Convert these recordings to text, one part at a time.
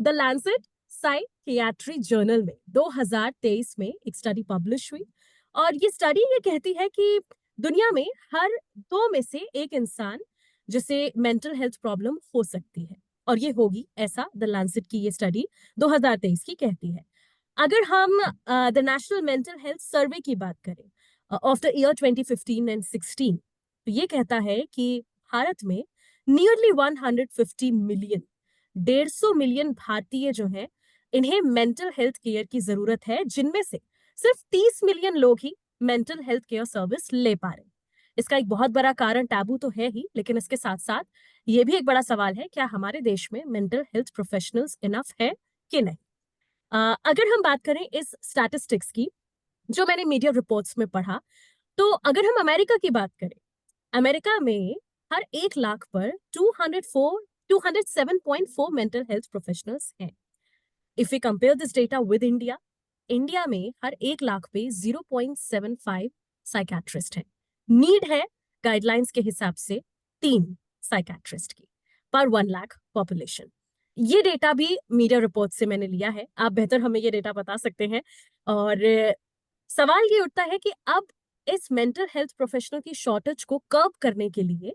The Lancet psychiatry journal में 2023 में एक स्टडी पब्लिश हुई और ये स्टडी ये कहती है कि दुनिया में हर 2 में से एक इंसान जिसे मेंटल हेल्थ प्रॉब्लम हो सकती है और ये होगी, ऐसा द लैंसेट की ये स्टडी 2023 की कहती है। अगर हम the national mental health survey की बात करें ऑफ द ईयर 2015 एंड 16, तो ये कहता है कि भारत में नियरली 150 मिलियन 150 मिलियन भारतीय जो हैं इन्हें मेंटल हेल्थ केयर की जरूरत है, जिनमें से सिर्फ 30 मिलियन लोग ही मेंटल हेल्थ केयर सर्विस ले पा रहे हैं। इसका एक बहुत बड़ा कारण टैबू तो है ही, लेकिन इसके साथ साथ ये भी एक बड़ा सवाल है, क्या हमारे देश में मेंटल हेल्थ प्रोफेशनल्स इनफ है कि नहीं। अगर हम बात करें इस स्टैटिस्टिक्स की जो मैंने मीडिया रिपोर्ट्स में पढ़ा, तो अगर हम अमेरिका की बात करें, अमेरिका में हर 1 लाख पर 207.4 मेंटल हेल्थ प्रोफेशनल्स हैं। If we compare this data with India, India में हर 1 लाख पे 0.75 साइकेट्रिस्ट हैं। नीड है गाइडलाइंस के हिसाब से 3 साइकेट्रिस्ट की पर 1 लाख पॉपुलेशन। ये डेटा भी मीडिया रिपोर्ट से मैंने लिया है, आप बेहतर हमें ये डेटा बता सकते हैं। और सवाल ये उठता है कि अब इस मेंटल हेल्थ प्रोफेशनल की शॉर्टेज को कर्ब करने के लिए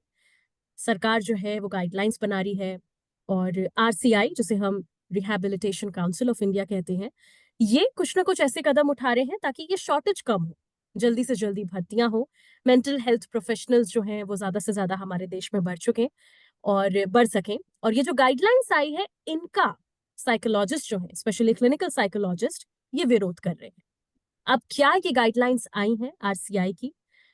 सरकार जो है वो गाइडलाइंस बना रही है और आरसीआई, जिसे हम रिहैबिलिटेशन काउंसिल ऑफ इंडिया कहते हैं, ये कुछ ना कुछ ऐसे कदम उठा रहे हैं ताकि ये शॉर्टेज कम हो, जल्दी से जल्दी भर्तियां हो, मेंटल हेल्थ प्रोफेशनल्स जो हैं वो ज्यादा से ज्यादा हमारे देश में बढ़ चुके हैं और बढ़ सकें। और ये जो गाइडलाइंस आई है इनका साइकोलॉजिस्ट जो है, स्पेशली क्लिनिकल साइकोलॉजिस्ट, ये विरोध कर रहे हैं। अब क्या ये गाइडलाइंस आई हैं आरसीआई की,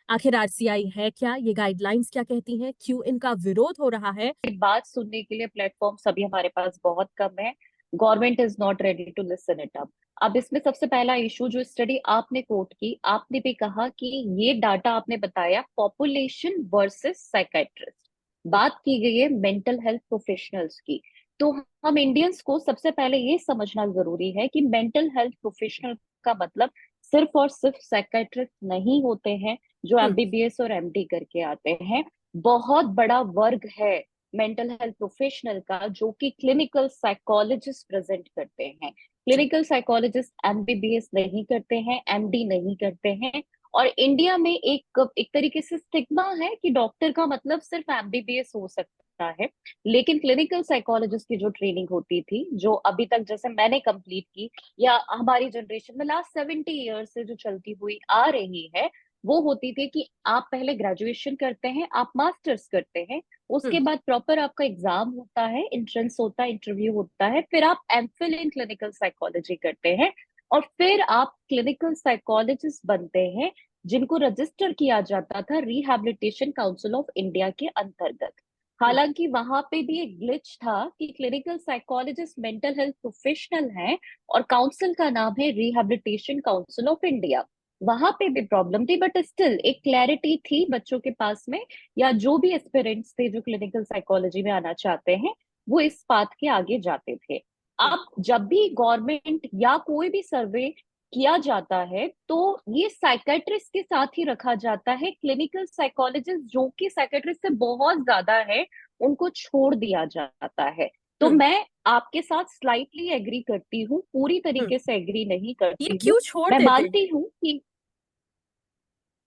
आखिर आरसीआई है क्या, ये गाइडलाइंस क्या कहती हैं, क्यों इनका विरोध हो रहा है। बात सुनने के लिए प्लेटफॉर्म अभी हमारे पास बहुत कम है। Government is not ready to listen it up. अब इसमें सबसे पहला इशू, जो स्टडी आपने कोट की, आपने भी कहा कि ये डाटा आपने बताया पॉपुलेशन वर्सेस साइकेट्रिस्ट, बात की गई है मेंटल हेल्थ प्रोफेशनल्स की। तो हम इंडियंस को सबसे पहले ये समझना जरूरी है कि मेंटल हेल्थ प्रोफेशनल का मतलब सिर्फ और सिर्फ साइकेट्रिस्ट नहीं होते हैं जो एमबीबीएस और एमडी करके आते हैं। बहुत बड़ा वर्ग है मेंटल हेल्थ प्रोफेशनल का जो कि क्लिनिकल साइकोलॉजिस्ट प्रेजेंट करते हैं। क्लिनिकल साइकोलॉजिस्ट एमबीबीएस नहीं करते हैं, एमडी नहीं करते हैं। और इंडिया में एक तरीके से स्टिग्मा है कि डॉक्टर का मतलब सिर्फ एमबीबीएस हो सकता है। लेकिन क्लिनिकल साइकोलॉजिस्ट की जो ट्रेनिंग होती थी, जो अभी तक जैसे मैंने कंप्लीट की, या हमारी जनरेशन में लास्ट 70 ईयर्स से जो चलती हुई आ रही है, वो होती थी कि आप पहले ग्रेजुएशन करते हैं, आप मास्टर्स करते हैं, उसके बाद प्रॉपर आपका एग्जाम होता है, एंट्रेंस होता है, इंटरव्यू होता है, फिर आप एमफिल इन क्लिनिकल साइकोलॉजी करते हैं और फिर आप क्लिनिकल साइकोलॉजिस्ट बनते हैं, जिनको रजिस्टर किया जाता था रिहैबिलिटेशन काउंसिल ऑफ इंडिया के अंतर्गत। हालांकि वहां पे भी एक ग्लिच था कि clinical psychologist mental health professional हैं और काउंसिल का नाम है रिहैबिलिटेशन काउंसिल ऑफ इंडिया। वहां पे भी प्रॉब्लम थी, बट स्टिल एक क्लैरिटी थी बच्चों के पास में, या जो भी एस्पिरेंट्स थे जो क्लिनिकल साइकोलॉजी में आना चाहते हैं, वो इस पाथ के आगे जाते थे। अब जब भी गवर्नमेंट या कोई भी सर्वे किया जाता है तो ये साइकेट्रिस्ट के साथ ही रखा जाता है। क्लिनिकल साइकोलॉजिस्ट जो कि साइकेट्रिस्ट से बहुत ज्यादा है, उनको छोड़ दिया जाता है। तो मैं आपके साथ स्लाइटली एग्री करती हूँ, पूरी तरीके से एग्री नहीं ये करती हूँ। क्यों छोड़ मैं देते हैं? मानती हूँ कि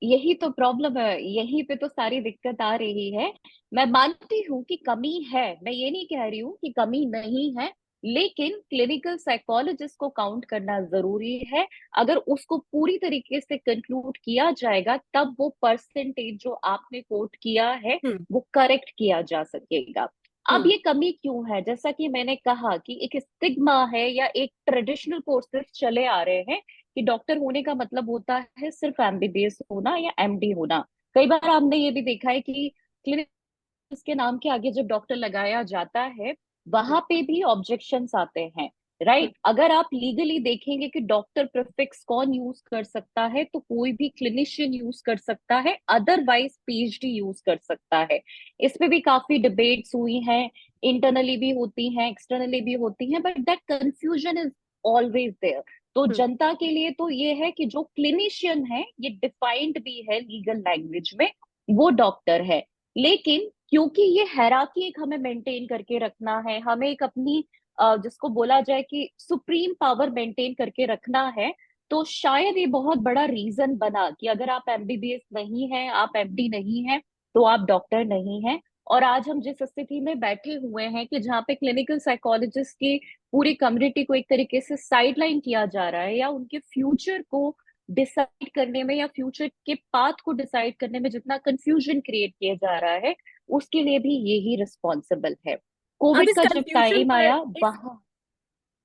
यही तो प्रॉब्लम है, यहीं पे तो सारी दिक्कत आ रही है। मैं मानती हूँ कि कमी है, मैं ये नहीं कह रही हूँ कि कमी नहीं है, लेकिन क्लिनिकल साइकोलॉजिस्ट को काउंट करना जरूरी है। अगर उसको पूरी तरीके से कंक्लूड किया जाएगा, तब वो परसेंटेज जो आपने कोट किया है वो करेक्ट किया जा सकेगा। अब ये कमी क्यों है? जैसा कि मैंने कहा कि एक स्टिग्मा है या एक ट्रेडिशनल कोर्सेज चले आ रहे हैं कि डॉक्टर होने का मतलब होता है सिर्फ एमबीबीएस होना या एमडी होना। कई बार हमने ये भी देखा है कि क्लिनिक के नाम के आगे जब डॉक्टर लगाया जाता है, वहां पे भी ऑब्जेक्शंस आते हैं। राइट, अगर आप लीगली देखेंगे कि डॉक्टर प्रीफिक्स कौन यूज कर सकता है, तो कोई भी क्लिनिशियन यूज कर सकता है, अदरवाइज पीएचडी यूज कर सकता है। इस पे भी काफी डिबेट्स हुई हैं, इंटरनली भी होती हैं, एक्सटर्नली भी होती हैं, but that confusion is always there. तो जनता के लिए तो ये है कि जो क्लिनिशियन है, ये डिफाइंड भी है लीगल लैंग्वेज में, वो डॉक्टर है। लेकिन क्योंकि ये हायरार्की एक हमें मेंटेन करके रखना है, हमें एक अपनी जिसको बोला जाए कि सुप्रीम पावर मेंटेन करके रखना है, तो शायद ये बहुत बड़ा रीजन बना कि अगर आप एमबीबीएस नहीं है, आप एमडी नहीं है, तो आप डॉक्टर नहीं है। और आज हम जिस स्थिति में बैठे हुए हैं कि जहाँ पे क्लिनिकल साइकोलॉजिस्ट की पूरी कम्युनिटी को एक तरीके से साइडलाइन किया जा रहा है, या उनके फ्यूचर को डिसाइड करने में या फ्यूचर के पाथ को डिसाइड करने में जितना कंफ्यूजन क्रिएट किया जा रहा है, उसके लिए भी यही रिस्पॉन्सिबल है। अब कोविड इस का जब कंफ्यूजन टाइम पर आया वहां।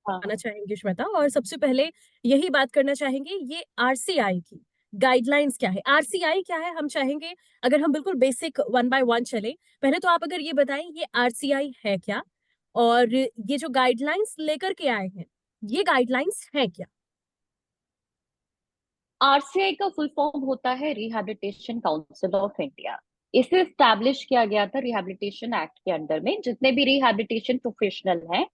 हाँ आना हाँ। चाहेंगे श्वेता, और सबसे पहले यही बात करना चाहेंगे ये आरसीआई की गाइडलाइंस क्या है, आरसीआई क्या है, हम चाहेंगे अगर हम बिल्कुल बेसिक वन बाय वन चले। पहले तो आप अगर ये बताएं ये आरसीआई है क्या, और ये जो गाइडलाइंस लेकर के आए हैं ये गाइडलाइंस है क्या। आरसीआई का फुल फॉर्म होता है रिहैबिलिटेशन काउंसिल ऑफ इंडिया। इसे स्टैब्लिश किया गया था रिहैबिलिटेशन एक्ट के अंडर में। जितने भी रिहैबिलिटेशन प्रोफेशनल हैं,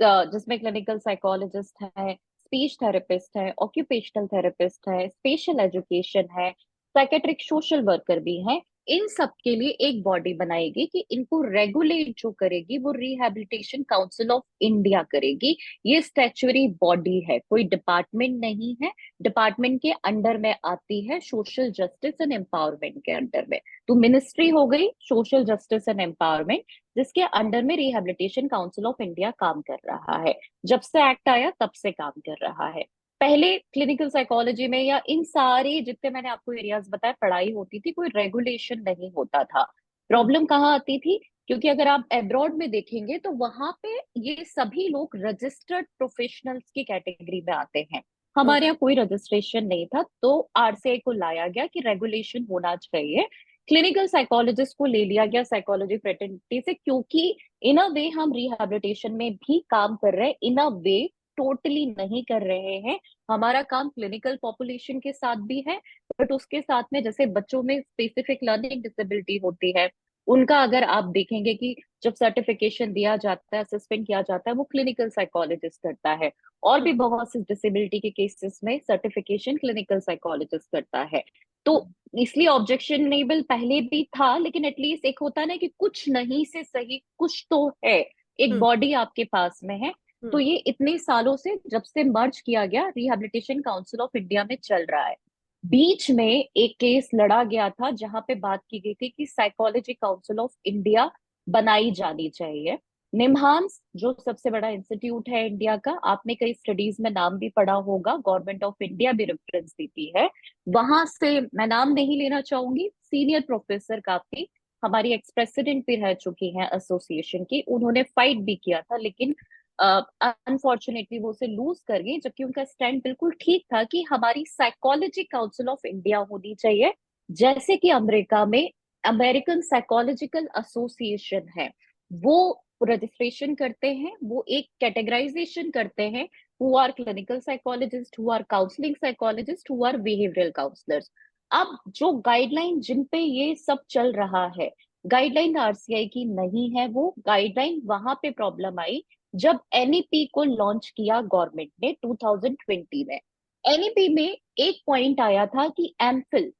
जिसमें क्लिनिकल साइकोलॉजिस्ट है, स्पीच थेरेपिस्ट है, ऑक्यूपेशनल थेरेपिस्ट है, स्पेशल एजुकेशन है, साइकेट्रिक सोशल वर्कर भी हैं, इन सब के लिए एक बॉडी बनाएगी कि इनको रेगुलेट जो करेगी वो रिहैबिलिटेशन काउंसिल ऑफ इंडिया करेगी। ये स्टैच्यूरी बॉडी है, कोई डिपार्टमेंट नहीं है। डिपार्टमेंट के अंडर में आती है सोशल जस्टिस एंड एम्पावरमेंट के अंडर में। तो मिनिस्ट्री हो गई सोशल जस्टिस एंड एम्पावरमेंट, जिसके अंडर में रिहैबिलिटेशन काउंसिल ऑफ इंडिया काम कर रहा है। जब से एक्ट आया तब से काम कर रहा है। पहले क्लिनिकल साइकोलॉजी में या इन सारे जितने मैंने आपको एरियाज बताए पढ़ाई होती थी, कोई रेगुलेशन नहीं होता था। हम्म। प्रॉब्लम कहाँ आती थी? क्योंकि अगर आप अब्रॉड में देखेंगे तो वहां पे ये सभी लोग रजिस्टर्ड प्रोफेशनल्स की कैटेगरी में आते हैं। हमारे यहाँ कोई रजिस्ट्रेशन नहीं था, तो आरसीआई को लाया गया कि रेगुलेशन होना चाहिए। क्लिनिकल साइकोलॉजिस्ट को ले लिया गया साइकोलॉजी फ्रेटर्निटी से, क्योंकि इन अ वे हम रिहैबिलिटेशन में भी काम कर रहे हैं, इन अ वे टोटली नहीं कर रहे हैं। हमारा काम क्लिनिकल पॉपुलेशन के साथ भी है, बट उसके साथ में जैसे बच्चों में स्पेसिफिक लर्निंग डिसेबिलिटी होती है, उनका अगर आप देखेंगे कि जब सर्टिफिकेशन दिया जाता है, असेसमेंट किया जाता है, वो क्लिनिकल साइकोलॉजिस्ट करता है। और भी बहुत सी डिसेबिलिटी के केसेस में सर्टिफिकेशन क्लिनिकल साइकोलॉजिस्ट करता है। तो इसलिए ऑब्जेक्शनेबल पहले भी था, लेकिन एटलीस्ट एक होता है ना कि कुछ नहीं से सही कुछ तो है, एक हम्म। बॉडी आपके पास में है। तो हम्म। ये इतने सालों से जब से मर्ज किया गया रिहैबिलिटेशन काउंसिल ऑफ इंडिया में चल रहा है। बीच में एक केस लड़ा गया था जहां पे बात की गई थी कि साइकोलॉजी काउंसिल ऑफ इंडिया बनाई जानी चाहिए। निम्हांस जो सबसे बड़ा इंस्टीट्यूट है इंडिया का, आपने कई स्टडीज में नाम भी पढ़ा होगा, गवर्नमेंट ऑफ इंडिया भी रेफरेंस देती है। वहां से मैं नाम नहीं लेना चाहूंगी, सीनियर प्रोफेसर काफी हमारी एक्स प्रेसिडेंट भी रह चुकी हैं एसोसिएशन की, उन्होंने फाइट भी किया था, लेकिन अनफॉर्चुनेटली वो उसे लूज कर गई। जबकि उनका स्टैंड बिल्कुल ठीक था कि हमारी साइकोलॉजी काउंसिल ऑफ इंडिया होनी चाहिए, जैसे कि अमेरिका में अमेरिकन साइकोलॉजिकल एसोसिएशन है। वो रजिस्ट्रेशन करते हैं, वो एक कैटेगराइजेशन करते हैं, who are clinical psychologist, who are counselling psychologist, who are behavioural counsellors. अब जो गाइडलाइन जिन पे ये सब चल रहा है, गाइडलाइन आरसीआई की नहीं है, वो गाइडलाइन वहां पे प्रॉब्लम आई जब एनईपी को लॉन्च किया गवर्नमेंट ने 2020 में। एनईपी में एक पॉइंट आया था कि एमफिल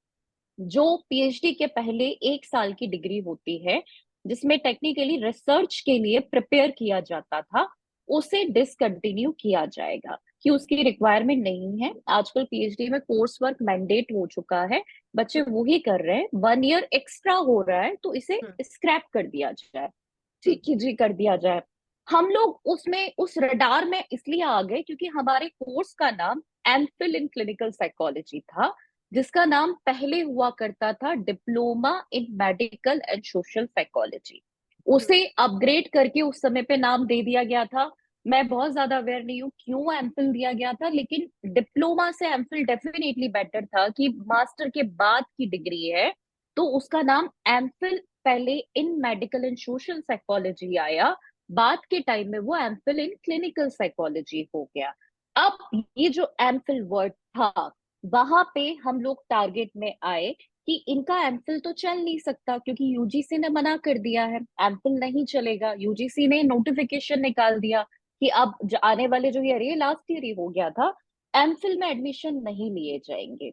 जो पीएचडी के पहले एक साल की डिग्री होती है, जिसमें टेक्निकली रिसर्च के लिए प्रिपेयर किया जाता था, उसे डिसकंटिन्यू किया जाएगा कि उसकी रिक्वायरमेंट नहीं है। आजकल पीएचडी में कोर्स वर्क मैंडेट हो चुका है, बच्चे वही कर रहे हैं, 1 ईयर एक्स्ट्रा हो रहा है, तो इसे हम्म। स्क्रैप कर दिया जाए, हम्म। ठीक जी कर दिया जाए। हम लोग उसमें उस रडार में इसलिए आ गए क्योंकि हमारे कोर्स का नाम एमफिल इन क्लिनिकल साइकोलॉजी था, जिसका नाम पहले हुआ करता था diploma in medical and social psychology. Hmm. उसे अपग्रेड करके उस समय पे नाम दे दिया गया था। मैं बहुत ज्यादा अवेयर नहीं हूँ क्यों एमफिल दिया गया था, लेकिन डिप्लोमा से एमफिल डेफिनेटली बेटर था कि मास्टर के बाद की डिग्री है, तो उसका नाम एमफिल पहले इन मेडिकल एंड सोशल साइकोलॉजी आया, बाद के टाइम में वो एमफिल इन क्लिनिकल साइकोलॉजी हो गया। अब ये जो एमफिल वर्ड था, वहां पे हम लोग टारगेट में आए कि इनका एमफिल तो चल नहीं सकता क्योंकि यूजीसी ने मना कर दिया है, एमफिल नहीं चलेगा। यूजीसी ने नोटिफिकेशन निकाल दिया कि अब आने वाले जो ईयर, ये लास्ट ईयर ही हो गया था, एमफिल में एडमिशन नहीं लिए जाएंगे।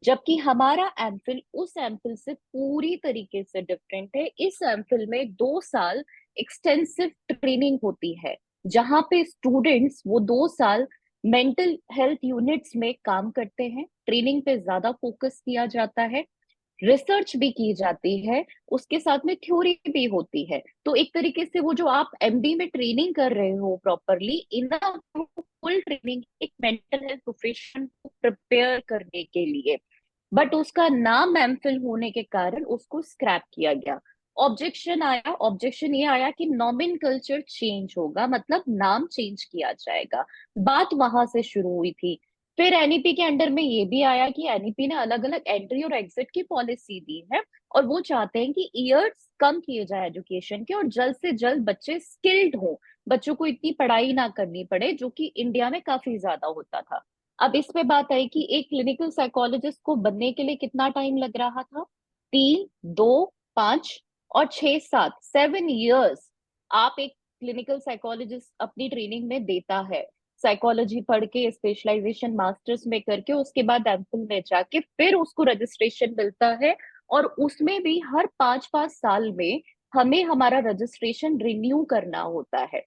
जबकि हमारा एमफिल उस एमफिल से पूरी तरीके से डिफरेंट है। इस एमफिल में 2 साल एक्सटेंसिव ट्रेनिंग होती है, जहाँ पे स्टूडेंट्स वो 2 साल मेंटल हेल्थ यूनिट्स में काम करते हैं, ट्रेनिंग पे ज्यादा फोकस किया जाता है, रिसर्च भी की जाती है, उसके साथ में थ्योरी भी होती है। तो एक तरीके से वो जो आप एमडी में ट्रेनिंग कर रहे हो प्रॉपरली, इन फुल ट्रेनिंग एक मेंटल हेल्थ प्रोफेशन को प्रिपेयर करने के लिए। बट उसका नाम एमफिल होने के कारण उसको स्क्रैप किया गया। ऑब्जेक्शन आया, ऑब्जेक्शन ये आया कि नॉमेनकल्चर चेंज होगा, मतलब नाम चेंज किया जाएगा। बात वहां से शुरू हुई थी। फिर एनईपी के अंडर में ये भी आया कि एनईपी ने अलग अलग एंट्री और एग्जिट की पॉलिसी दी है, और वो चाहते हैं कि ईयर्स कम किए जाए एजुकेशन के, और जल्द से जल्द बच्चे स्किल्ड हो, बच्चों को इतनी पढ़ाई ना करनी पड़े, जो कि इंडिया में काफी ज्यादा होता था। अब इसमें बात आई कि एक क्लिनिकल साइकोलॉजिस्ट को बनने के लिए कितना टाइम लग रहा था। 3, 2, 5 और 6, 7, 7 इयर्स आप एक क्लिनिकल साइकोलॉजिस्ट अपनी ट्रेनिंग में देता है। साइकोलॉजी पढ़ के, स्पेशलाइजेशन मास्टर्स में करके, उसके बाद एमफिल में जाके फिर उसको रजिस्ट्रेशन मिलता है। और उसमें भी हर 5-5 साल में हमें हमारा रजिस्ट्रेशन रिन्यू करना होता है।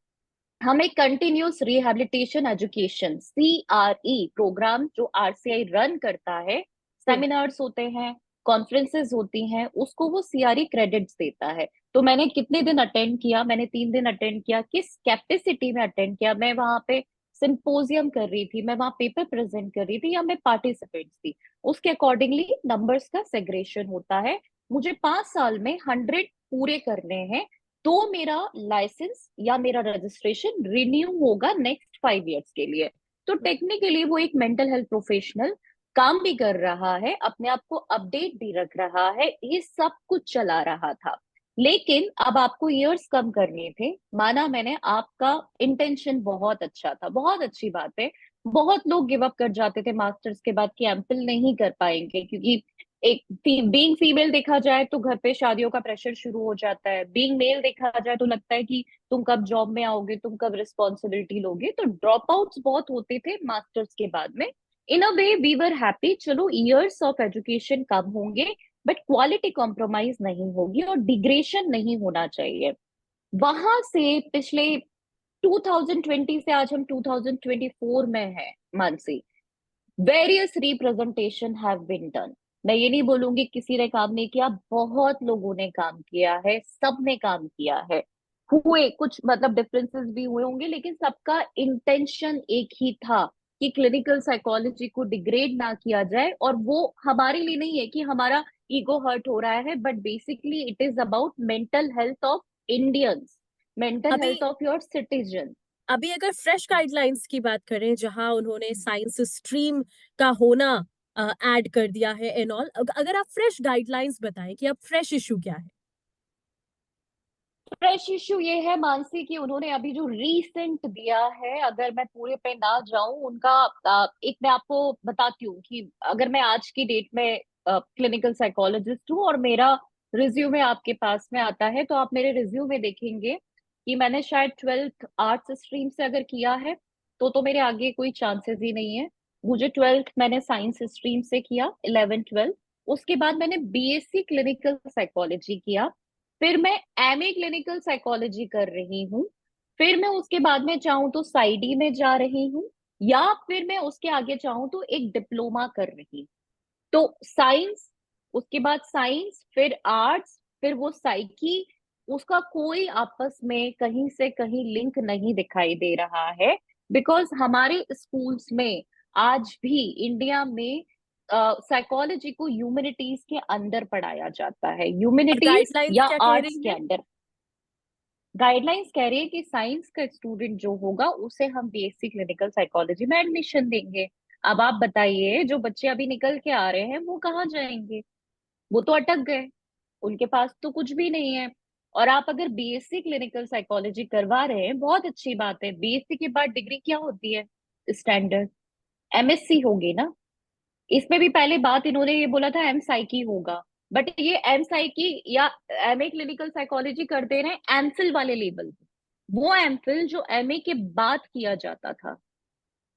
हमें continuous rehabilitation education CRE programme जो आरसीआई रन करता है, हम्म। सेमिनार्स होते हैं, कॉन्फ्रेंसेस होती हैं, उसको वो CRE क्रेडिट्स देता है। तो मैंने कितने दिन अटेंड किया, मैंने 3 दिन अटेंड किया। किस कैपेसिटी में अटेंड किया, मैं वहां पे सिंपोजियम कर रही थी, मैं वहां पेपर प्रेजेंट कर रही थी, या मैं पार्टिसिपेंट थी, उसके अकॉर्डिंगली नंबर्स का सेग्रेशन होता है। मुझे 5 साल में 100 पूरे करने हैं, तो मेरा लाइसेंस या मेरा रजिस्ट्रेशन रिन्यू होगा नेक्स्ट 5 इयर्स के लिए। तो टेक्निकली वो एक मेंटल हेल्थ प्रोफेशनल काम भी कर रहा है, अपने आप को अपडेट भी रख रहा है, ये सब कुछ चला रहा था। लेकिन अब आपको ईयर्स कम करने थे, माना मैंने, आपका इंटेंशन बहुत अच्छा था, बहुत अच्छी बात है। बहुत लोग गिव अप कर जाते थे मास्टर्स के बाद कि एमफिल नहीं कर पाएंगे, क्योंकि एक बीइंग फीमेल देखा जाए तो घर पे शादियों का प्रेशर शुरू हो जाता है, बीइंग मेल देखा जाए तो लगता है कि तुम कब जॉब में आओगे, तुम कब रिस्पॉन्सिबिलिटी लोगे, तो ड्रॉप आउट्स बहुत होते थे मास्टर्स के बाद में। इन अ वे वी वर हैप्पी, चलो ईयर्स ऑफ एजुकेशन कम होंगे, बट क्वालिटी कॉम्प्रोमाइज नहीं होगी और डिग्रेशन नहीं होना चाहिए। वहां से पिछले 2020 से आज हम 2024 में हैं, Mansi, various representation have been done. मैं ये नहीं बोलूंगी किसी ने काम नहीं किया, बहुत लोगों ने काम किया है, सबने काम किया है। हुए कुछ मतलब डिफरेंसेस भी हुए होंगे, लेकिन सबका इंटेंशन एक ही था कि क्लिनिकल साइकोलॉजी को डिग्रेड ना किया जाए। और वो हमारे लिए नहीं है कि हमारा ईगो हर्ट हो रहा है, but basically it is about mental health of Indians, mental अभी हेल्थ ऑफ योर सिटीजन। अभी अगर फ्रेश गाइडलाइंस की बात करें, जहां उन्होंने साइंस स्ट्रीम का होना ऐड कर दिया है एंड ऑल, अगर आप फ्रेश गाइडलाइंस बताएं कि अब फ्रेश इशू क्या है। फ्रेश इश्यू ये है, मानसी, कि उन्होंने अभी जो रीसेंट दिया है, अगर मैं पूरे पे ना जाऊं उनका, एक मैं आपको बताती हूँ कि अगर मैं आज की डेट में क्लिनिकल साइकोलॉजिस्ट हूँ और मेरा रिज्यूमे आपके पास में आता है, तो आप मेरे रिज्यूमे देखेंगे कि मैंने शायद 12th आर्ट्स स्ट्रीम से अगर किया है, तो मेरे आगे कोई चांसेस ही नहीं है। मुझे 12th मैंने साइंस स्ट्रीम से किया, 11 12। उसके बाद मैंने बीएससी क्लिनिकल साइकोलॉजी किया, फिर मैं एमए क्लिनिकल साइकोलॉजी कर रही हूँ, फिर मैं उसके बाद में चाहूँ तो साइडी में जा रही हूँ, या फिर मैं उसके आगे चाहूँ तो एक डिप्लोमा कर रही हूँ। तो साइंस, उसके बाद साइंस, फिर आर्ट्स, फिर वो साइकी, उसका कोई आपस में कहीं से कहीं लिंक नहीं दिखाई दे रहा है। बिकॉज हमारे स्कूल्स में आज भी इंडिया में साइकोलॉजी को ह्यूमैनिटीज के अंदर पढ़ाया जाता है, और ह्यूमैनिटीज गाइडलाइंस या क्या कह आर्ट्स रही के है? अंदर। गाइडलाइंस कह रही है कि साइंस का स्टूडेंट जो होगा उसे हम बीएससी क्लिनिकल साइकोलॉजी में एडमिशन देंगे। अब आप बताइए, जो बच्चे अभी निकल के आ रहे हैं वो कहाँ जाएंगे? वो तो अटक गए, उनके पास तो कुछ भी नहीं है। और आप अगर बीएससी क्लिनिकल साइकोलॉजी करवा रहे हैं, बहुत अच्छी बात है, बीएससी के बाद डिग्री क्या होती है स्टैंडर्ड? एमएससी होगी ना। इसमें भी पहले बात इन्होंने ये बोला था एम साइकी होगा, बट ये एम साइकी या एमए क्लिनिकल साइकोलॉजी कर दे रहे हैं एमफिल वाले लेवल पे, वो एमफिल जो एमए के बाद किया जाता था।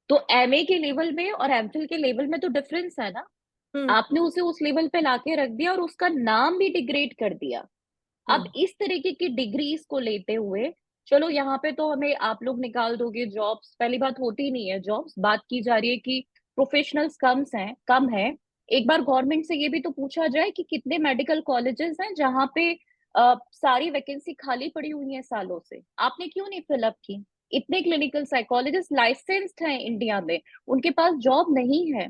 तो एमए के लेवल में और एमफिल के लेवल में तो डिफरेंस है ना। हम्म। आपने उसे उस लेवल पे लाके रख दिया और उसका नाम भी डिग्रेड कर दिया। अब हम्म। इस तरीके की डिग्रीज को लेते हुए चलो यहाँ पे तो हमें आप लोग निकाल दोगे जॉब्स, पहली बात होती नहीं है जॉब्स, बात की जा रही है कि प्रोफेशनल्स कम है। एक बार गवर्नमेंट से ये भी तो पूछा जाए कि कितने मेडिकल कॉलेजेस हैं जहाँ पे सारी वैकेंसी खाली पड़ी हुई है सालों से, आपने क्यों नहीं फिलअप की? इतने क्लिनिकल साइकोलॉजिस्ट लाइसेंस्ड हैं इंडिया में, उनके पास जॉब नहीं है।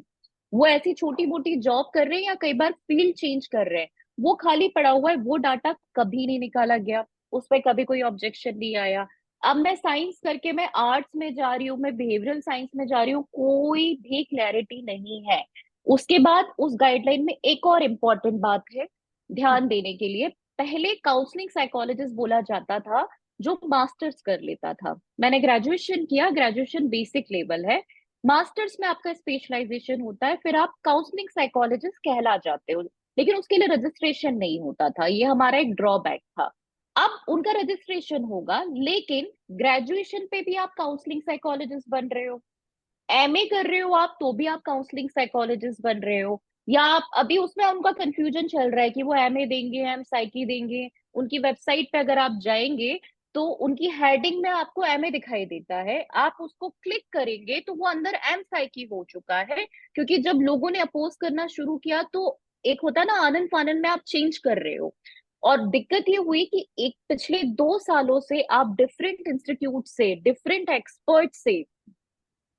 वो ऐसी छोटी मोटी जॉब कर रहे हैं या कई बार फील्ड चेंज कर रहे हैं, वो खाली पड़ा हुआ है, वो डाटा कभी नहीं निकाला गया, उस पर कभी कोई ऑब्जेक्शन नहीं आया। अब मैं साइंस करके मैं आर्ट्स में जा रही हूँ, मैं बिहेवियरल साइंस में जा रही हूँ, कोई भी क्लैरिटी नहीं है। उसके बाद उस गाइडलाइन में एक और इम्पोर्टेंट बात है ध्यान देने के लिए, पहले काउंसलिंग साइकोलॉजिस्ट बोला जाता था जो मास्टर्स कर लेता था। मैंने ग्रेजुएशन किया, ग्रेजुएशन बेसिक लेवल है, मास्टर्स में आपका स्पेशलाइजेशन होता है, फिर आप काउंसलिंग साइकोलॉजिस्ट कहला जाते हो, लेकिन उसके लिए रजिस्ट्रेशन नहीं होता था, ये हमारा एक ड्रॉबैक था। अब उनका रजिस्ट्रेशन होगा, लेकिन ग्रेजुएशन पे भी आप काउंसलिंग साइकोलॉजिस्ट बन रहे हो, एमए कर रहे हो आप तो भी आप काउंसलिंग साइकोलॉजिस्ट बन रहे हो। या आप अभी उसमें उनका कंफ्यूजन चल रहा है कि वो एमए देंगे एम साइकी देंगे, उनकी वेबसाइट पे अगर आप जाएंगे तो उनकी हेडिंग में आपको एमए दिखाई देता है, आप उसको क्लिक करेंगे तो वो अंदर एम साइकी हो चुका है, क्योंकि जब लोगों ने अपोज करना शुरू किया तो एक होता है ना आनन फानन में आप चेंज कर रहे हो। और दिक्कत ये हुई कि एक पिछले 2 सालों से आप डिफरेंट इंस्टीट्यूट से, डिफरेंट एक्सपर्ट से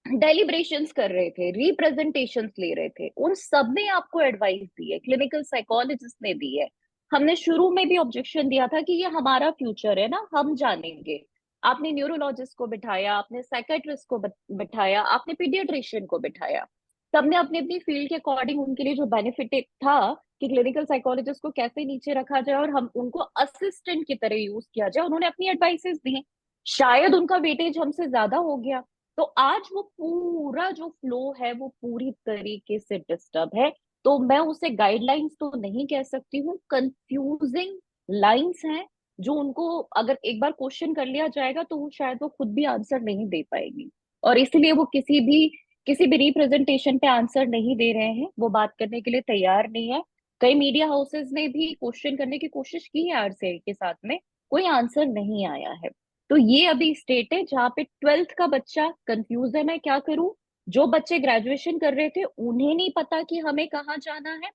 डेलिब्रेशंस कर रहे थे, रिप्रेजेंटेशंस ले रहे थे, उन सब ने आपको एडवाइस दी है, क्लिनिकल साइकोलॉजिस्ट ने दी है। हमने शुरू में भी ऑब्जेक्शन दिया था कि ये हमारा फ्यूचर है ना, हम जानेंगे। आपने न्यूरोलॉजिस्ट को बिठाया, आपने साइकेट्रिस्ट को बिठाया, आपने पीडियाट्रिशियन को बिठाया, सबने अपनी अपनी फील्ड के अकॉर्डिंग उनके लिए जो बेनिफिट था कि क्लिनिकल साइकोलॉजिस्ट को कैसे नीचे रखा जाए और हम उनको असिस्टेंट की तरह यूज किया जाए, उन्होंने अपनी एडवाइसेस दी। शायद उनका वेटेज हमसे ज्यादा हो गया, तो आज वो पूरा जो फ्लो है वो पूरी तरीके से डिस्टर्ब है। तो मैं उसे गाइडलाइंस तो नहीं कह सकती हूँ, कंफ्यूजिंग लाइंस हैं जो उनको अगर एक बार क्वेश्चन कर लिया जाएगा तो वो शायद वो खुद भी आंसर नहीं दे पाएगी, और इसलिए वो किसी भी रिप्रेजेंटेशन पे आंसर नहीं दे रहे हैं, वो बात करने के लिए तैयार नहीं है। कई मीडिया हाउसेस ने भी क्वेश्चन करने की कोशिश की है आरसीआई के साथ में, कोई आंसर नहीं आया है। तो ये अभी स्टेट है जहाँ पे 12th का बच्चा कंफ्यूज है, मैं क्या करूं। जो बच्चे ग्रेजुएशन कर रहे थे उन्हें नहीं पता कि हमें कहाँ जाना है,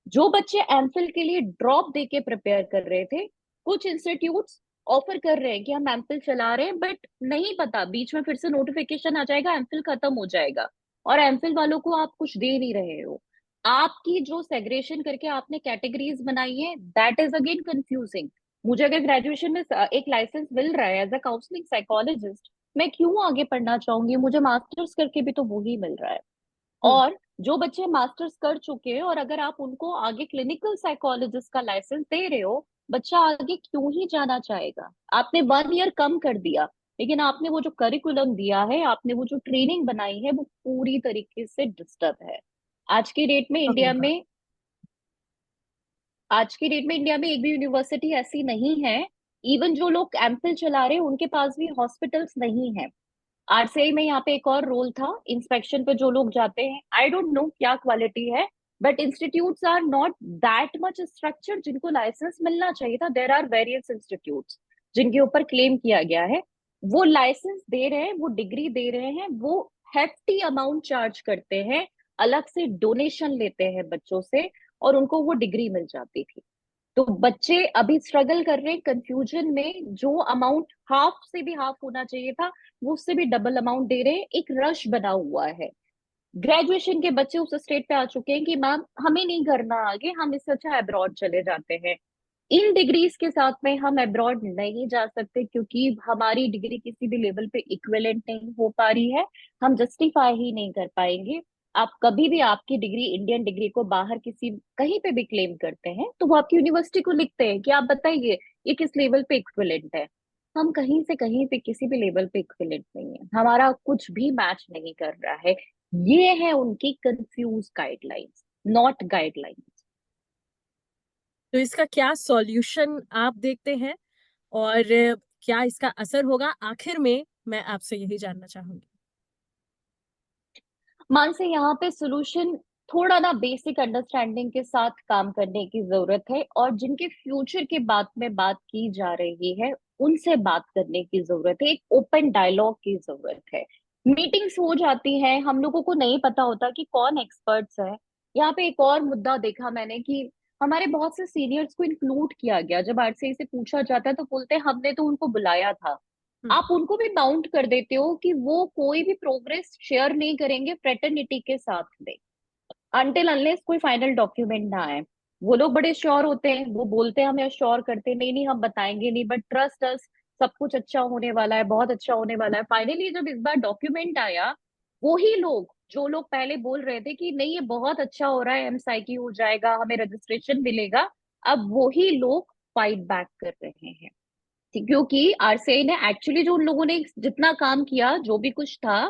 जो बच्चे एमफिल के लिए ड्रॉप दे के प्रिपेयर कर रहे थे, कुछ इंस्टीट्यूट्स ऑफर कर रहे हैं कि हम एमफिल चला रहे हैं, बट नहीं पता बीच में फिर से नोटिफिकेशन आ जाएगा एमफिल खत्म हो जाएगा, और एमफिल वालों को आप कुछ दे नहीं रहे हो। आपकी जो सेग्रेशन करके आपने कैटेगरीज बनाई है दैट इज अगेन कंफ्यूजिंग। मुझे अगर ग्रेजुएशन में एक लाइसेंस मिल रहा है एज अ काउंसलिंग साइकोलॉजिस्ट, मैं क्यों आगे पढ़ना चाहूंगी, मुझे मास्टर्स करके भी तो वो ही मिल रहा है। हम्म। और जो बच्चे मास्टर्स कर चुके हैं और अगर आप उनको आगे क्लिनिकल साइकोलॉजिस्ट का लाइसेंस दे रहे हो, बच्चा आगे क्यों ही जाना चाहेगा? आपने 1 ईयर कम कर दिया, लेकिन आपने वो जो करिकुलम दिया है, आपने वो जो ट्रेनिंग बनाई है, वो पूरी तरीके से डिस्टर्ब है। आज की डेट में इंडिया होगा। में आज की डेट में इंडिया में एक भी यूनिवर्सिटी ऐसी नहीं है, इवन जो लोग एमफिल चला रहे हैं उनके पास भी हॉस्पिटल्स नहीं है। आरसीआई में यहाँ पे एक और रोल था, इंस्पेक्शन पे जो लोग जाते हैं, आई डोंट नो क्या क्वालिटी है, but institutes are not that much structure जिनको लाइसेंस मिलना चाहिए था। देर आर वेरियस इंस्टीट्यूट्स जिनके ऊपर क्लेम किया गया है, वो लाइसेंस दे रहे हैं, वो डिग्री दे रहे हैं, वो हेफ्टी अमाउंट चार्ज करते हैं, अलग से डोनेशन लेते हैं बच्चों से, और उनको वो डिग्री मिल जाती थी। तो बच्चे अभी स्ट्रगल कर रहे हैं कंफ्यूजन में, जो अमाउंट हाफ से भी हाफ होना चाहिए था वो उससे भी डबल अमाउंट दे रहे हैं, एक रश बना हुआ है। ग्रेजुएशन के बच्चे उस स्टेट पे आ चुके हैं कि मैम हमें नहीं करना आगे, हम इससे अच्छा अब्रॉड चले जाते हैं। इन डिग्रीज के साथ में हम अब्रॉड नहीं जा सकते क्योंकि हमारी डिग्री किसी भी लेवल पे इक्विवेलेंट नहीं हो पा रही है, हम जस्टिफाई ही नहीं कर पाएंगे। आप कभी भी आपकी डिग्री, इंडियन डिग्री को बाहर किसी कहीं पे भी क्लेम करते हैं तो वो आपकी यूनिवर्सिटी को लिखते हैं कि आप बताइए ये किस लेवल पे इक्विवेलेंट है। हम कहीं से कहीं पे किसी भी लेवल पे इक्विवेलेंट नहीं है, हमारा कुछ भी मैच नहीं कर रहा है। ये है उनकी कंफ्यूज गाइडलाइंस, नॉट गाइडलाइंस। तो इसका क्या सॉल्यूशन आप देखते हैं, और क्या इसका असर होगा आखिर में, मैं आपसे यही जानना चाहूंगी। मानसे यहाँ पे सोल्यूशन थोड़ा ना बेसिक अंडरस्टैंडिंग के साथ काम करने की जरूरत है, और जिनके फ्यूचर के बात में बात की जा रही है उनसे बात करने की जरूरत है, एक ओपन डायलॉग की जरूरत है। मीटिंग्स हो जाती हैं, हम लोगों को नहीं पता होता कि कौन एक्सपर्ट्स है। यहाँ पे एक और मुद्दा देखा मैंने कि हमारे बहुत से सीनियर्स को इंक्लूड किया गया। जब आरसीआई से पूछा जाता है तो बोलते हैं हमने तो उनको बुलाया था। हम्म। आप उनको भी बाउंड कर देते हो कि वो कोई भी प्रोग्रेस शेयर नहीं करेंगे फ्रेटर्निटी के साथ में, अनटिल अनलेस कोई फाइनल डॉक्यूमेंट ना आए। वो लोग बड़े श्योर होते हैं, वो बोलते हैं हमें श्योर करते हैं, नहीं नहीं हम बताएंगे नहीं, बट ट्रस्ट अस, सब कुछ अच्छा होने वाला है, बहुत अच्छा होने वाला है। फाइनली जब इस बार डॉक्यूमेंट आया, वो ही लोग जो लोग पहले बोल रहे थे कि नहीं ये बहुत अच्छा हो रहा है, एमसाइकी हो जाएगा, हमें रजिस्ट्रेशन मिलेगा, अब वो ही लोग फाइट बैक कर रहे हैं। क्योंकि आरसीआई ने एक्चुअली जो उन लोगों ने जितना काम किया, जो भी कुछ था,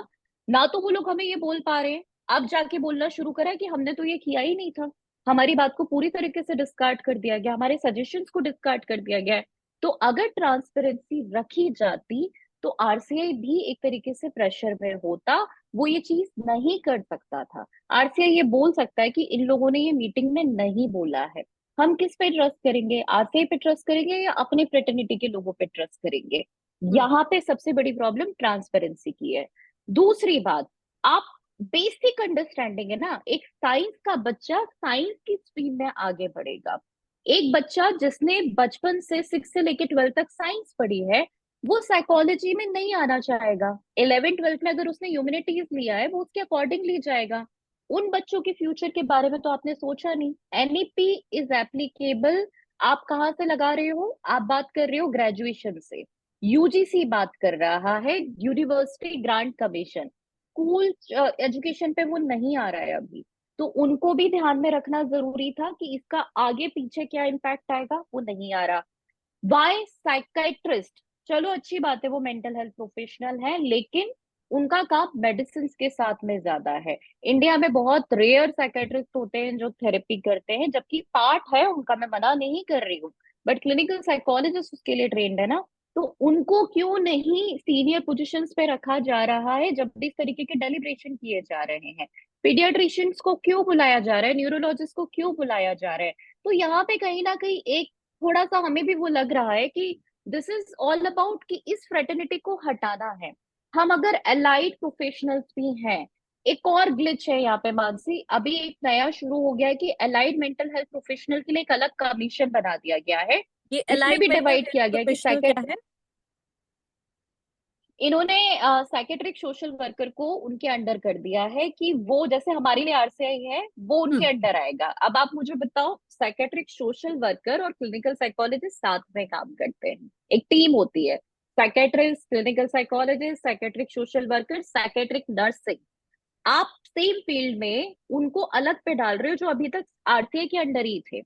ना तो वो लोग हमें ये बोल पा रहे हैं, अब जाके बोलना शुरू करा है कि हमने तो ये किया ही नहीं था, हमारी बात को पूरी तरीके से डिस्कार्ड कर दिया गया, हमारे सजेशंस को डिस्कार्ड कर दिया गया है। तो अगर ट्रांसपेरेंसी रखी जाती तो आरसीआई भी एक तरीके से प्रेशर में होता, वो ये चीज नहीं कर सकता था। आरसीआई ये बोल सकता है कि इन लोगों ने ये मीटिंग में नहीं बोला है। हम किस पे ट्रस्ट करेंगे, आरसीआई पे ट्रस्ट करेंगे या अपने फ्रेटर्निटी के लोगों पे ट्रस्ट करेंगे? हम्म। यहाँ पे सबसे बड़ी प्रॉब्लम ट्रांसपेरेंसी की है। दूसरी बात, आप बेसिक अंडरस्टैंडिंग है ना, एक साइंस का बच्चा साइंस की स्ट्रीम में आगे बढ़ेगा। एक बच्चा जिसने बचपन से 6 से लेकर 12 तक साइंस पढ़ी है, वो साइकोलॉजी में नहीं आना चाहेगा। 11 12 में अगर उसने ह्यूमैनिटीज लिया है, वो उसके अकॉर्डिंगली जाएगा। उन बच्चों के फ्यूचर के बारे में तो आपने सोचा नहीं। एनईपी इज एप्लीकेबल, आप कहाँ से लगा रहे हो, आप बात कर रहे हो ग्रेजुएशन से। यूजीसी बात कर रहा है, university grant commission, school education पे वो नहीं आ रहा है अभी। तो उनको भी ध्यान में रखना जरूरी था कि इसका आगे पीछे क्या इम्पैक्ट आएगा, वो नहीं आ रहा। वाई साइकाइट्रिस्ट, चलो अच्छी बात है वो मेंटल हेल्थ प्रोफेशनल है, लेकिन उनका काम मेडिसिन के साथ में ज्यादा है। इंडिया में बहुत रेयर साइकाइट्रिस्ट होते हैं जो थेरेपी करते हैं, जबकि पार्ट है उनका, मैं मना नहीं कर रही हूँ, बट क्लिनिकल साइकोलॉजिस्ट उसके लिए ट्रेंड है ना। तो उनको क्यों नहीं सीनियर पोजीशंस पे रखा जा रहा है जब भी इस तरीके के डेलिब्रेशन किए जा रहे हैं? पीडियाट्रिशियंस को क्यों बुलाया जा रहा है, न्यूरोलॉजिस्ट को क्यों बुलाया जा रहा है? तो यहाँ पे कहीं ना कहीं एक थोड़ा सा हमें भी वो लग रहा है कि दिस इज ऑल अबाउट कि इस फ्रेटर्निटी को हटाना है। हम अगर अलाइड प्रोफेशनल्स भी हैं, एक और ग्लिच है यहाँ पे मानसी, अभी एक नया शुरू हो गया है कि अलाइड मेंटल हेल्थ प्रोफेशनल के लिए एक अलग कमीशन बना दिया गया है। ये इसमें अलाइड भी मेंटल डिवाइड हेल्थ किया गया है कि प्रोफेशनल क्या है? इन्होंने साइकेट्रिक सोशल वर्कर को उनके अंडर कर दिया है कि वो जैसे हमारे लिए आरसीआई है, वो उनके हम्म। अंडर आएगा। अब आप मुझे बताओ, साइकेट्रिक सोशल वर्कर और क्लिनिकल साइकोलॉजिस्ट साथ में काम करते हैं, एक टीम होती है। Psychiatrist, clinical psychologist, psychiatric social worker, psychiatric nursing, आप सेम फील्ड में उनको अलग पे डाल रहे हो जो अभी तक आरसीआई के अंडर ही थे।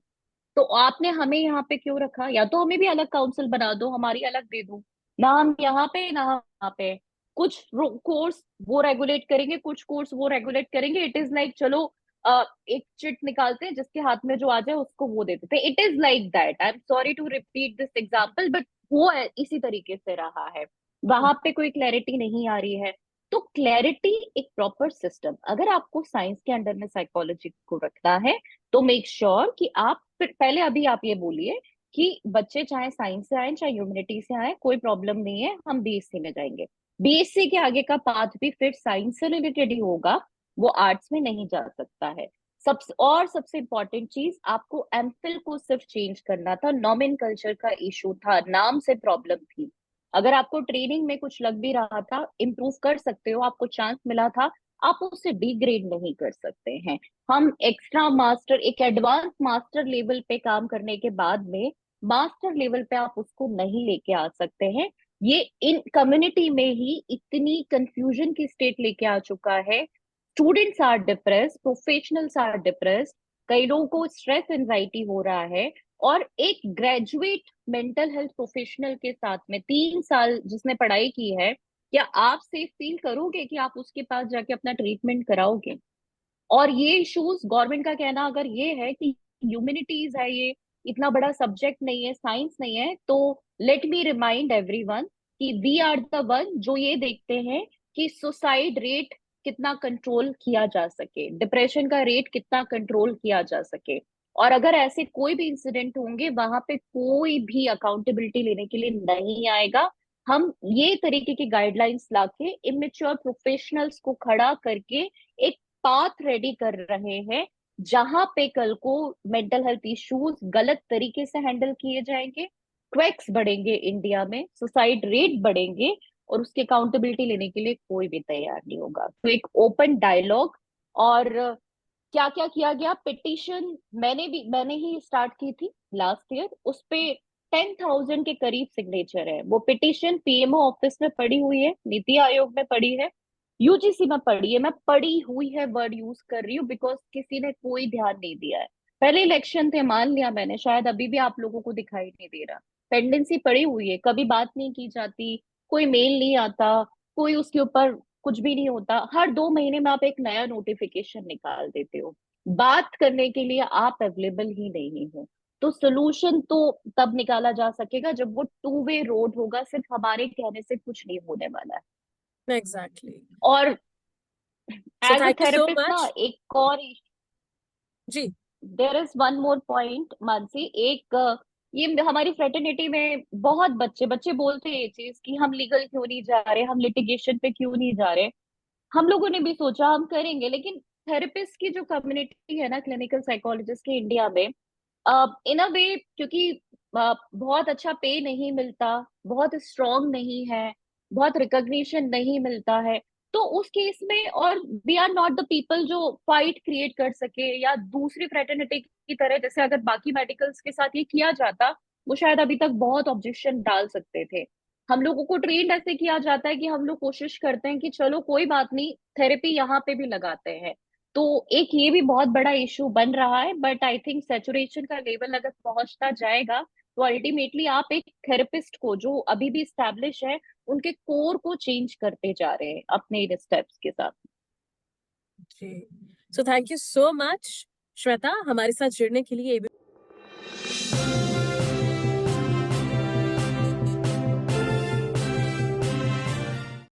तो आपने हमें यहाँ पे क्यों रखा? या तो हमें भी अलग काउंसिल बना दो, हमारी अलग दे दो, ना हम यहाँ पे ना हम यहाँ पे। कुछ कोर्स वो रेगुलेट करेंगे, कुछ कोर्स वो रेगुलेट करेंगे। इट इज लाइक चलो एक चिट निकालते हैं, जिसके हाथ में जो आ जाए उसको वो दे देते हैं। It is like that, I am sorry to repeat this example, but वो इसी तरीके से रहा है। हम्म। वहां पे कोई क्लैरिटी नहीं आ रही है। तो क्लैरिटी, एक प्रॉपर सिस्टम, अगर आपको साइंस के अंडर में साइकोलॉजी को रखना है तो मेक श्योर कि आप फिर पहले अभी आप ये बोलिए कि बच्चे चाहे साइंस से आए चाहे ह्यूमैनिटी से आए, कोई प्रॉब्लम नहीं है, हम बीएससी में जाएंगे। बीएससी के आगे का पाथ भी फिर साइंस से रिलेटेड ही होगा, वो आर्ट्स में नहीं जा सकता है। सबसे इंपॉर्टेंट चीज, आपको एमफिल को सिर्फ चेंज करना था, नॉमेनकल्चर का इशू था, नाम से प्रॉब्लम थी। अगर आपको ट्रेनिंग में कुछ लग भी रहा था, इम्प्रूव कर सकते हो, आपको चांस मिला था, आप उससे डिग्रेड नहीं कर सकते हैं। हम एक्स्ट्रा मास्टर, एक एडवांस मास्टर लेवल पे काम करने के बाद में मास्टर लेवल पे आप उसको नहीं लेके आ सकते हैं। ये इन कम्युनिटी में ही इतनी कंफ्यूजन की स्टेट लेके आ चुका है। Students are depress, professionals are depress, कई लोगों को स्ट्रेस एंजाइटी हो रहा है। और एक ग्रेजुएट मेंटल हेल्थ प्रोफेशनल के साथ में 3 साल जिसने पढ़ाई की है, क्या आप सेफ फील करोगे कि आप उसके पास जाके अपना ट्रीटमेंट कराओगे? और ये इश्यूज, गवर्नमेंट का कहना अगर ये है कि ह्यूमैनिटीज है, ये इतना बड़ा सब्जेक्ट नहीं है, साइंस नहीं है, तो लेट मी रिमाइंड एवरीवन कि वी आर द वन जो ये देखते हैं कि सुसाइड रेट कितना कंट्रोल किया जा सके, डिप्रेशन का रेट कितना कंट्रोल किया जा सके। और अगर ऐसे कोई भी इंसिडेंट होंगे वहां पे कोई भी अकाउंटेबिलिटी लेने के लिए नहीं आएगा। हम ये तरीके की गाइडलाइंस लाके इमेच्योर प्रोफेशनल्स को खड़ा करके एक पाथ रेडी कर रहे हैं, जहां पे कल को मेंटल हेल्थ इश्यूज गलत तरीके से हैंडल किए जाएंगे, क्वेक्स बढ़ेंगे इंडिया में, सुसाइड रेट बढ़ेंगे, और उसकी अकाउंटेबिलिटी लेने के लिए कोई भी तैयार नहीं होगा। तो एक ओपन डायलॉग। और क्या क्या किया गया, पिटिशन मैंने ही स्टार्ट की थी लास्ट ईयर, उस पे 10,000 के करीब सिग्नेचर है। वो पिटिशन पीएमओ ऑफिस में पड़ी हुई है, नीति आयोग में पड़ी है, यूजीसी में पड़ी है। मैं पड़ी हुई है वर्ड यूज कर रही हूँ बिकॉज किसी ने कोई ध्यान नहीं दिया है। पहले इलेक्शन थे, मान लिया मैंने, शायद अभी भी आप लोगों को दिखाई नहीं दे रहा। पेंडेंसी पड़ी हुई है, कभी बात नहीं की जाती, कोई मेल नहीं आता, कोई उसके ऊपर कुछ भी नहीं होता। हर 2 महीने में आप एक नया नोटिफिकेशन निकाल देते हो, बात करने के लिए आप अवेलेबल ही नहीं हो। तो सोल्यूशन तो तब निकाला जा सकेगा जब वो टू वे रोड होगा, सिर्फ हमारे कहने से कुछ नहीं होने वाला है। एग्जैक्टली। और so as a thank you so therapist ना, मच। एक और जी। There is one more point Mansi. एक ये हमारी फ्रेटर्निटी में बहुत बच्चे बच्चे बोलते हैं ये चीज कि हम लीगल क्यों नहीं जा रहे, हम लिटिगेशन पे क्यों नहीं जा रहे। हम लोगों ने भी सोचा हम करेंगे, लेकिन थेरेपिस्ट की जो कम्युनिटी है ना, क्लिनिकल साइकोलॉजिस्ट की इंडिया में, इन अ वे, क्योंकि बहुत अच्छा पे नहीं मिलता, बहुत स्ट्रांग नहीं है, बहुत रिकॉग्निशन नहीं मिलता है, तो उस केस में, और we are not the people जो फाइट क्रिएट कर सके, या दूसरी फ्रेटर्निटी की तरह जैसे अगर बाकी मेडिकल्स के साथ ये किया जाता, वो शायद अभी तक बहुत ऑब्जेक्शन डाल सकते थे। हम लोगों को ट्रेंड ऐसे किया जाता है कि हम लोग कोशिश करते हैं कि चलो कोई बात नहीं, थेरेपी यहाँ पे भी लगाते हैं। तो एक ये भी बहुत बड़ा इशू बन रहा है, बट आई थिंक सेचुरेशन का लेवल अगर पहुंचता जाएगा, तो अल्टीमेटली आप एक थेरेपिस्ट को जो अभी भी स्टैब्लिश है, उनके कोर को चेंज करते जा रहे हैं अपने इन स्टेप्स के साथ। जी। So thank you so much Shweta, हमारे साथ जुड़ने के लिए।